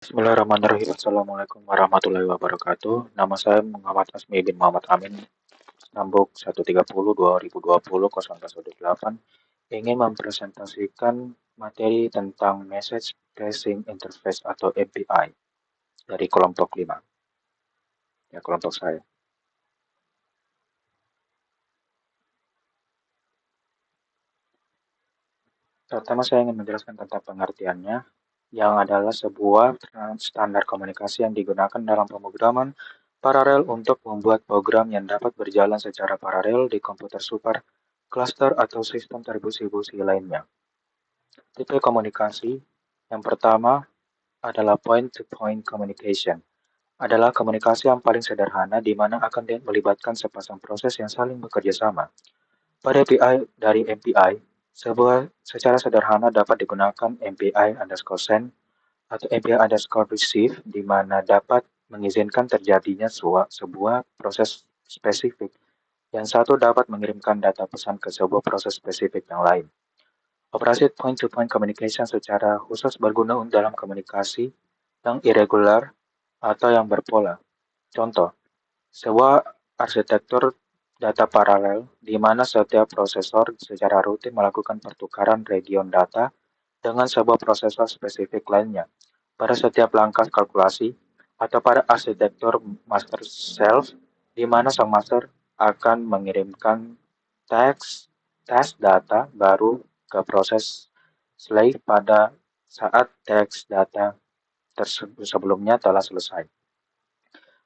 Bismillahirrahmanirrahim. Assalamualaikum warahmatullahi wabarakatuh. Nama saya Muhammad Asmi bin Muhammad Amin, Nambuk 130-2020-0118, ingin mempresentasikan materi tentang Message Passing Interface atau MPI dari kelompok 5, ya kelompok saya. Pertama saya ingin menjelaskan tentang pengertiannya, yang adalah sebuah standar komunikasi yang digunakan dalam pemrograman paralel untuk membuat program yang dapat berjalan secara paralel di komputer super, cluster, atau sistem terdistribusi lainnya. Tipe komunikasi yang pertama adalah point-to-point communication. Adalah komunikasi yang paling sederhana di mana akan melibatkan sepasang proses yang saling bekerja sama. Pada API dari MPI, secara sederhana dapat digunakan MPI underscore send atau MPI underscore receive, di mana dapat mengizinkan terjadinya sebuah proses spesifik. Yang satu dapat mengirimkan data pesan ke sebuah proses spesifik yang lain. Operasi point-to-point communication secara khusus berguna dalam komunikasi yang irregular atau yang berpola. Contoh, sebuah arsitektur data paralel di mana setiap prosesor secara rutin melakukan pertukaran region data dengan sebuah prosesor spesifik lainnya pada setiap langkah kalkulasi, atau pada arsitektur master self di mana sang master akan mengirimkan teks data baru ke proses slave pada saat teks data tersebut sebelumnya telah selesai.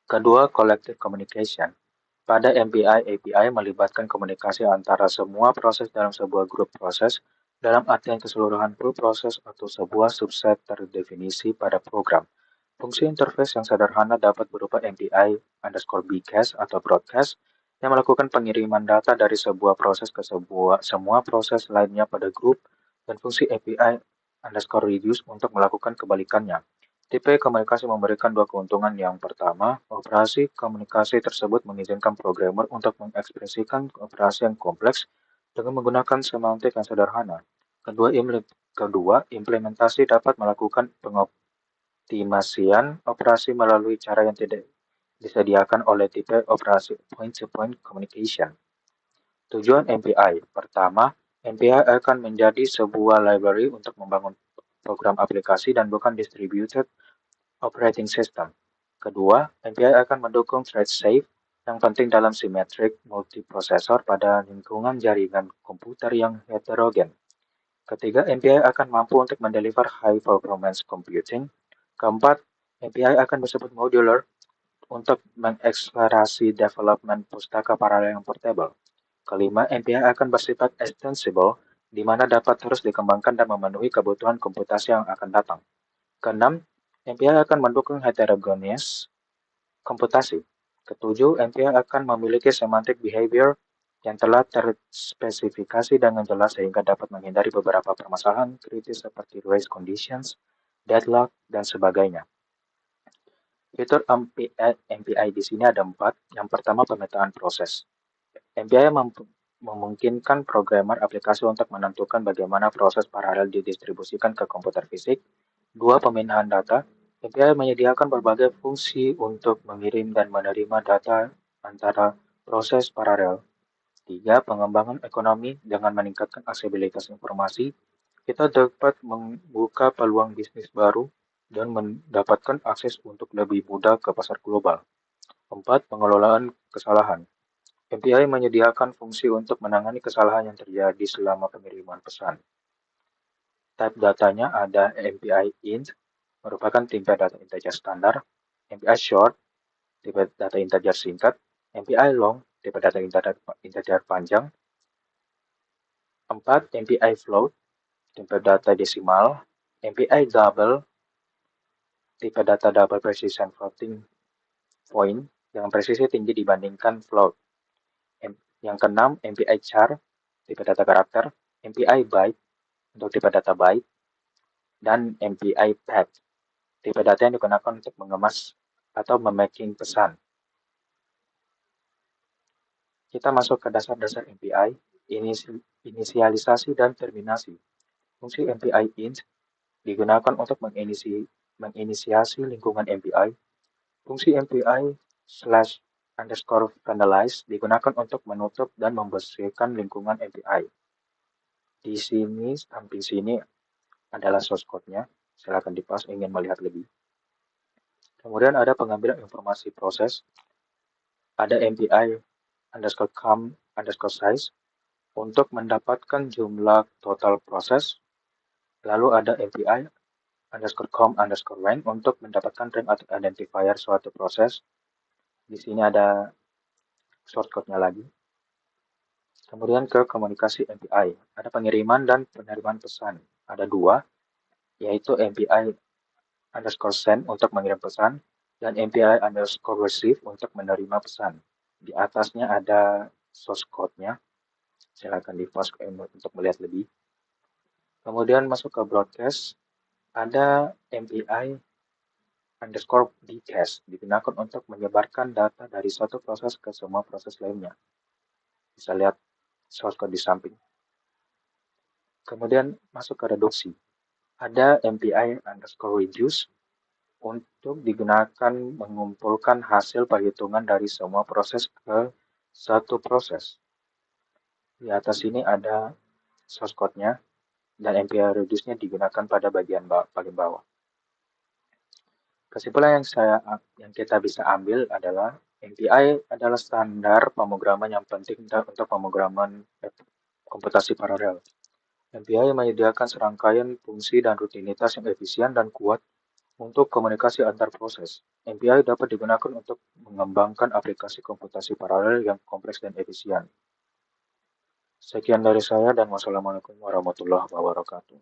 Kedua, collective communication. Pada MPI, API melibatkan komunikasi antara semua proses dalam sebuah grup proses dalam artian keseluruhan grup proses atau sebuah subset terdefinisi pada program. Fungsi interface yang sederhana dapat berupa MPI underscore bcast atau broadcast yang melakukan pengiriman data dari sebuah proses ke semua proses lainnya pada grup, dan fungsi API underscore reduce untuk melakukan kebalikannya. Tipe komunikasi memberikan dua keuntungan. Yang pertama, operasi komunikasi tersebut mengizinkan programmer untuk mengekspresikan operasi yang kompleks dengan menggunakan semantik yang sederhana. Kedua, implementasi dapat melakukan pengoptimasian operasi melalui cara yang tidak disediakan oleh tipe operasi point-to-point communication. Tujuan MPI. Pertama, MPI akan menjadi sebuah library untuk membangun program aplikasi dan bukan distributed operating system. Kedua, MPI akan mendukung thread safe yang penting dalam symmetric multiprosesor pada lingkungan jaringan komputer yang heterogen. Ketiga, MPI akan mampu untuk mendeliver high performance computing. Keempat, MPI akan bersifat modular untuk mengekselerasi development pustaka paralel yang portable. Kelima, MPI akan bersifat extensible, di mana dapat terus dikembangkan dan memenuhi kebutuhan komputasi yang akan datang. Keenam, MPI akan mendukung heterogeneous komputasi. Ketujuh, MPI akan memiliki semantic behavior yang telah terspesifikasi dengan jelas sehingga dapat menghindari beberapa permasalahan kritis seperti race conditions, deadlock, dan sebagainya. Fitur MPI di sini ada 4. Yang pertama, pemetaan proses. MPI memungkinkan programmer aplikasi untuk menentukan bagaimana proses paralel didistribusikan ke komputer fisik. 2. Pemindahan data. MPI menyediakan berbagai fungsi untuk mengirim dan menerima data antara proses paralel. 3. Pengembangan ekonomi. Dengan meningkatkan aksesibilitas informasi, kita dapat membuka peluang bisnis baru dan mendapatkan akses untuk lebih mudah ke pasar global. 4. Pengelolaan kesalahan. MPI menyediakan fungsi untuk menangani kesalahan yang terjadi selama pengiriman pesan. Type datanya ada MPI int, merupakan tipe data integer standar, MPI short, tipe data integer singkat, MPI long, tipe data integer panjang. 4. MPI float, tipe data desimal, MPI double, tipe data double precision floating point, dengan presisi tinggi dibandingkan float. Yang keenam, MPI char, tipe data karakter, MPI byte, untuk tipe data byte, dan MPI path, tipe data yang digunakan untuk mengemas atau memaking pesan. Kita masuk ke dasar-dasar MPI, inisialisasi dan terminasi. Fungsi MPI int digunakan untuk menginisiasi lingkungan MPI. Fungsi MPI/_finalize digunakan untuk menutup dan membersihkan lingkungan MPI. Di sini, samping sini adalah source code-nya. Silakan dipas ingin melihat lebih. Kemudian ada pengambilan informasi proses. Ada MPI_count_size untuk mendapatkan jumlah total proses. Lalu ada MPI_com_rank untuk mendapatkan rank atau identifier suatu proses. Di sini ada shortcut-nya lagi. Kemudian ke komunikasi MPI. Ada pengiriman dan penerimaan pesan. Ada dua, yaitu MPI_send untuk mengirim pesan dan MPI_receive untuk menerima pesan. Di atasnya ada source code-nya. Silakan di-pause untuk melihat lebih. Kemudian masuk ke broadcast. Ada MPI_broadcast digunakan untuk menyebarkan data dari suatu proses ke semua proses lainnya. Bisa lihat source code di samping. Kemudian masuk ke reduksi. Ada MPI_reduce untuk digunakan mengumpulkan hasil perhitungan dari semua proses ke satu proses. Di atas ini ada source code-nya dan MPI_reduce-nya digunakan pada bagian paling bawah. Kesimpulan yang kita bisa ambil adalah MPI adalah standar pemrograman yang penting untuk pemrograman komputasi paralel. MPI menyediakan serangkaian fungsi dan rutinitas yang efisien dan kuat untuk komunikasi antar proses. MPI dapat digunakan untuk mengembangkan aplikasi komputasi paralel yang kompleks dan efisien. Sekian dari saya dan wassalamualaikum warahmatullahi wabarakatuh.